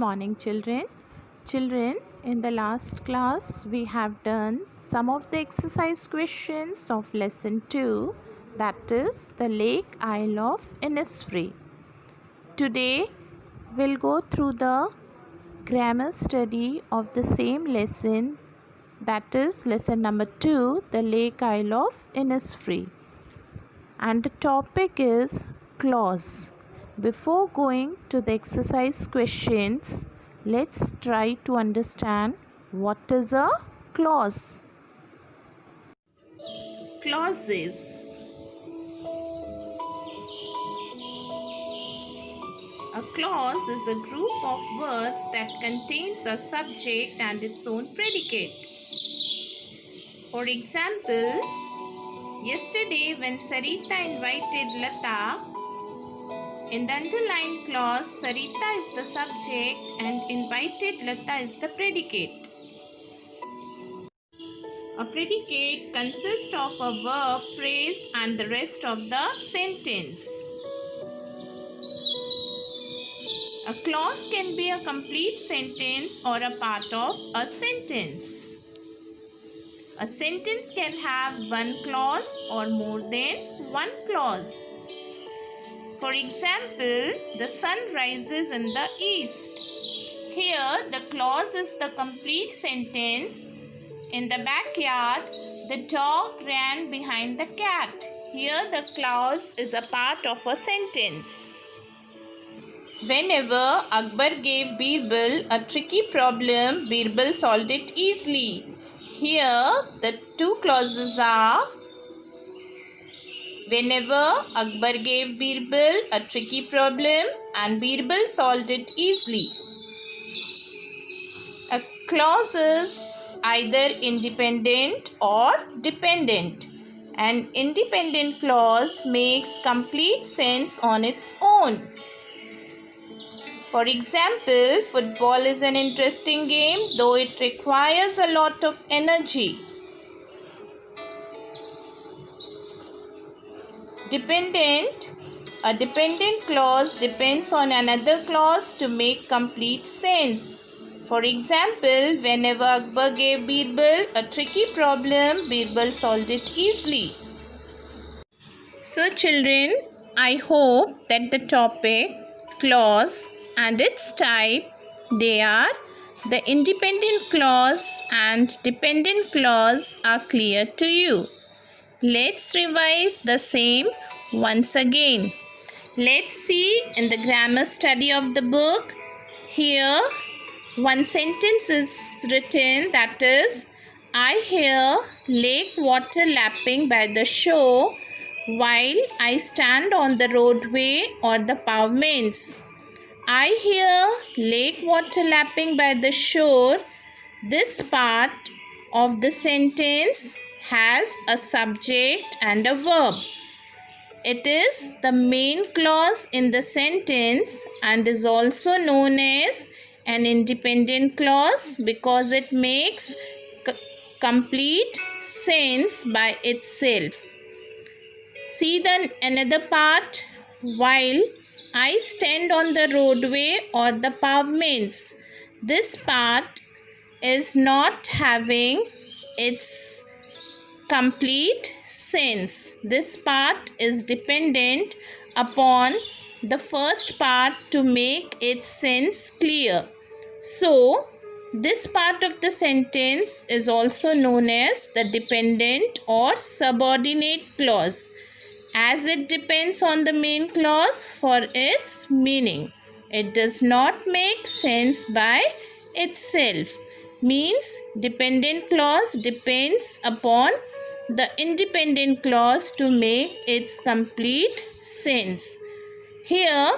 morning, children. Children, in the last class, we have done some of the exercise questions of lesson 2, that is the Lake Isle of Innisfree. Today, we'll go through the grammar study of the same lesson, that is lesson number 2, the Lake Isle of Innisfree. And the topic is clause. Before going to the exercise questions, let's try to understand what is a clause. Clauses. A clause is a group of words that contains a subject and its own predicate. For example, yesterday when Sarita invited Lata, in the underlined clause, Sarita is the subject and invited Lata is the predicate. A predicate consists of a verb, phrase and the rest of the sentence. A clause can be a complete sentence or a part of a sentence. A sentence can have one clause or more than one clause. For example, the sun rises in the east. Here, the clause is the complete sentence. In the backyard, the dog ran behind the cat. Here, the clause is a part of a sentence. Whenever Akbar gave Birbal a tricky problem, Birbal solved it easily. Here, the two clauses are: whenever Akbar gave Birbal a tricky problem and Birbal solved it easily. A clause is either independent or dependent. An independent clause makes complete sense on its own. For example, football is an interesting game, though it requires a lot of energy. Dependent. A dependent clause depends on another clause to make complete sense. For example, whenever Akbar gave Birbal a tricky problem, Birbal solved it easily. So children, I hope that the topic, clause and its type, they are the independent clause and dependent clause, are clear to you. Let's revise the same once again. Let's see in the grammar study of the book. Here, one sentence is written, that is, I hear lake water lapping by the shore while I stand on the roadway or the pavements. I hear lake water lapping by the shore. This part of the sentence has a subject and a verb. It is the main clause in the sentence and is also known as an independent clause because it makes complete sense by itself. See the another part, while I stand on the roadway or the pavements. This part is not having its complete sense. This part is dependent upon the first part to make its sense clear. So, this part of the sentence is also known as the dependent or subordinate clause, as it depends on the main clause for its meaning. It does not make sense by itself. Means dependent clause depends upon the independent clause to make its complete sense. Here,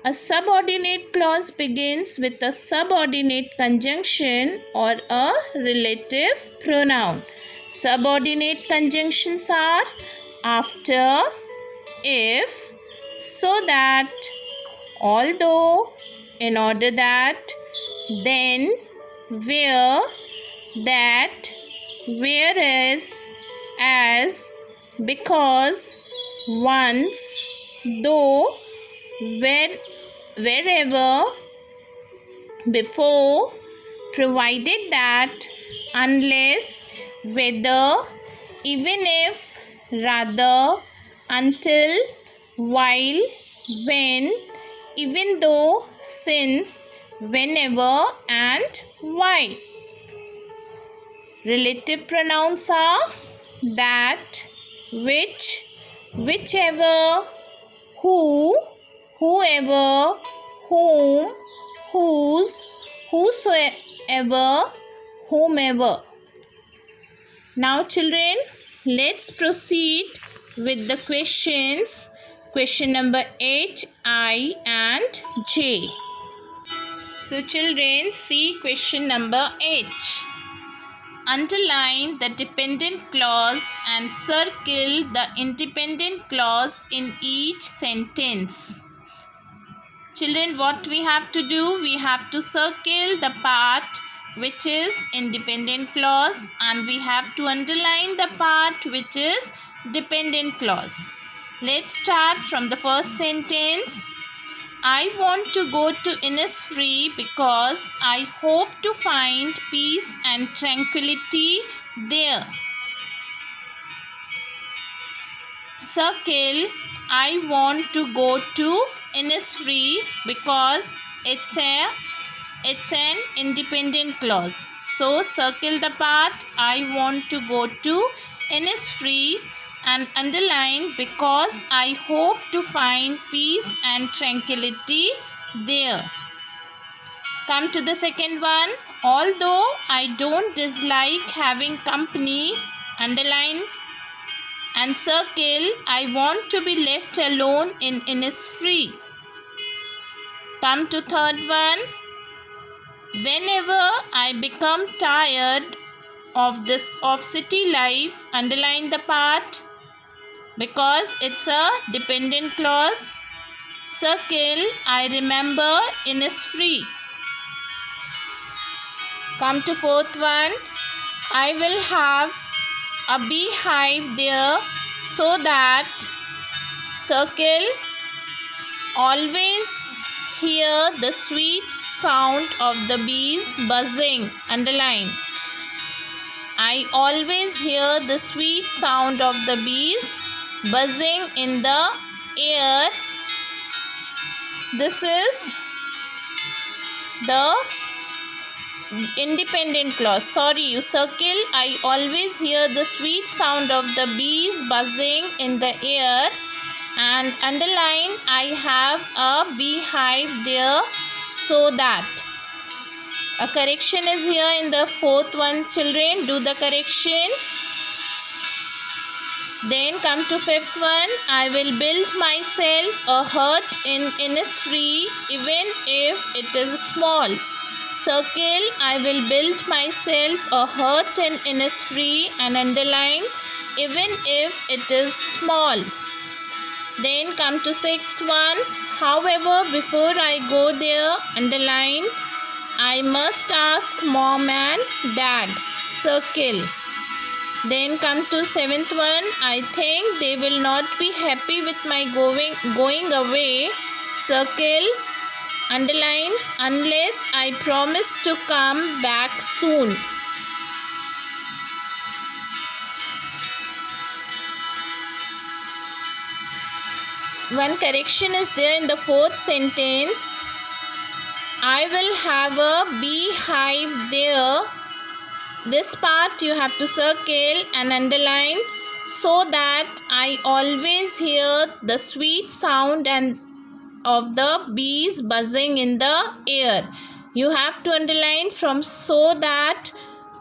a subordinate clause begins with a subordinate conjunction or a relative pronoun. Subordinate conjunctions are after, if, so that, although, in order that, then, where, that, whereas, as, because, once, though, wherever, before, provided that, unless, whether, even if, rather, until, while, when, even though, since, whenever, and why. Relative pronouns are that, which, whichever, who, whoever, whom, whose, whosoever, whomever. Now children, let's proceed with the questions. Question number H, I and J. So children, see question number H. Underline the dependent clause and circle the independent clause in each sentence. Children, what we have to do? We have to circle the part which is independent clause and we have to underline the part which is dependent clause. Let's start from the first sentence. I want to go to Innisfree because I hope to find peace and tranquility there. Circle, I want to go to Innisfree because it's an independent clause. So circle the part I want to go to Innisfree and underline because I hope to find peace and tranquility there. Come to the second one. Although I don't dislike having company, underline and circle I want to be left alone in Innisfree. Come to third one. Whenever I become tired of city life, underline the part because it's a dependent clause. Circle I remember Innisfree. Come to fourth one. I will have a beehive there so that, circle, always hear the sweet sound of the bees buzzing, underline. I always hear the sweet sound of the bees buzzing in the air. This is the independent clause. Sorry, you circle I always hear the sweet sound of the bees buzzing in the air and underline I have a beehive there so that. A correction is here in the fourth one, children. Do the correction. Then come to fifth one. I will build myself a hut in Innisfree even if it is small. Circle I will build myself a hut in Innisfree and underline even if it is small. Then come to sixth one. However, before I go there, underline I must ask mom and dad. Circle. Then come to seventh one. I think they will not be happy with my going away. Circle. Underline unless I promise to come back soon. One correction is there in the fourth sentence. I will have a beehive there. This part you have to circle and underline so that I always hear the sweet sound of the bees buzzing in the air. You have to underline from so that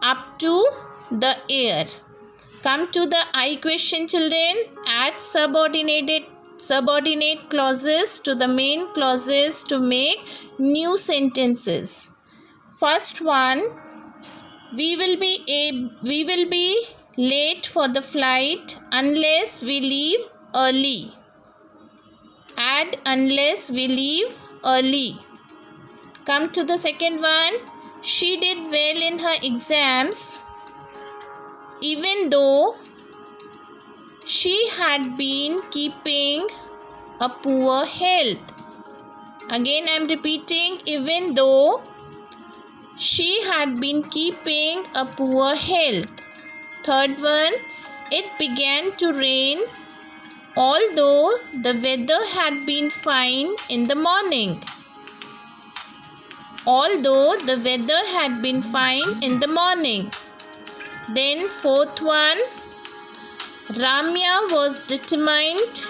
up to the air. Come to the I question, children. Add subordinate clauses to the main clauses to make new sentences. First one, we will be late for the flight unless we leave early. Add unless we leave early. Come to the second one. She did well in her exams even though she had been keeping a poor health. Again I am repeating, even though she had been keeping a poor health. Third one, it began to rain although the weather had been fine in the morning. Although the weather had been fine in the morning. Then fourth one, Ramya was determined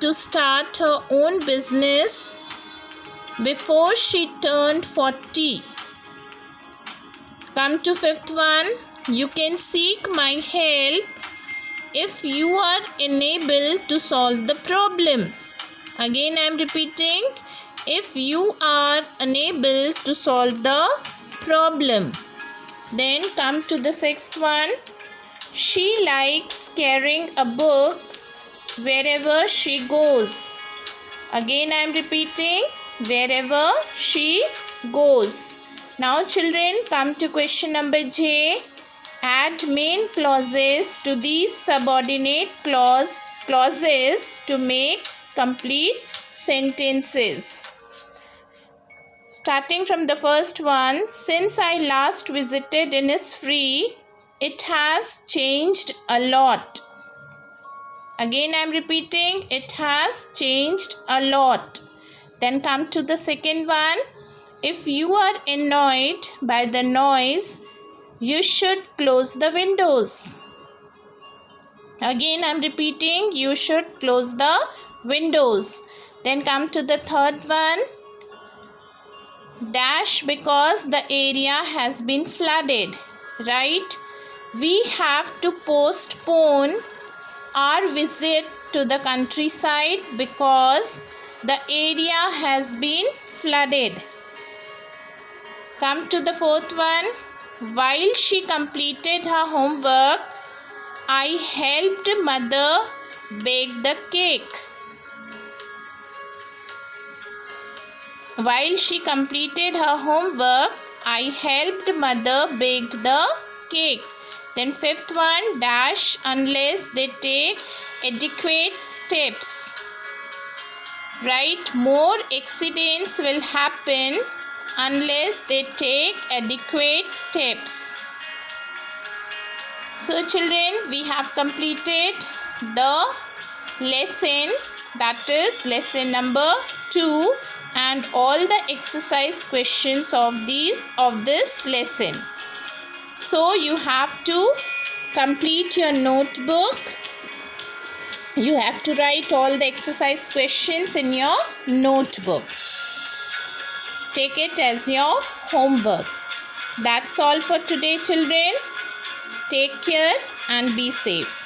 to start her own business before she turned 40. Come to fifth one, you can seek my help if you are unable to solve the problem. Again I am repeating, if you are unable to solve the problem. Then come to the sixth one, she likes carrying a book wherever she goes. Again I am repeating, wherever she goes. Now children, come to question number J. Add main clauses to these subordinate clauses to make complete sentences. Starting from the first one, since I last visited Innisfree, it has changed a lot. Again I am repeating, it has changed a lot. Then come to the second one, if you are annoyed by the noise, you should close the windows. Again I am repeating, you should close the windows. Then come to the third one, dash because the area has been flooded. Right? We have to postpone our visit to the countryside because the area has been flooded. Come to the fourth one. While she completed her homework, I helped mother bake the cake. While she completed her homework, I helped mother bake the cake. Then fifth one, dash unless they take adequate steps. Right? More accidents will happen unless they take adequate steps. So children, we have completed the lesson, that is lesson number 2, and all the exercise questions of this lesson. So you have to complete your notebook. You have to write all the exercise questions in your notebook. Take it as your homework. That's all for today, children. Take care and be safe.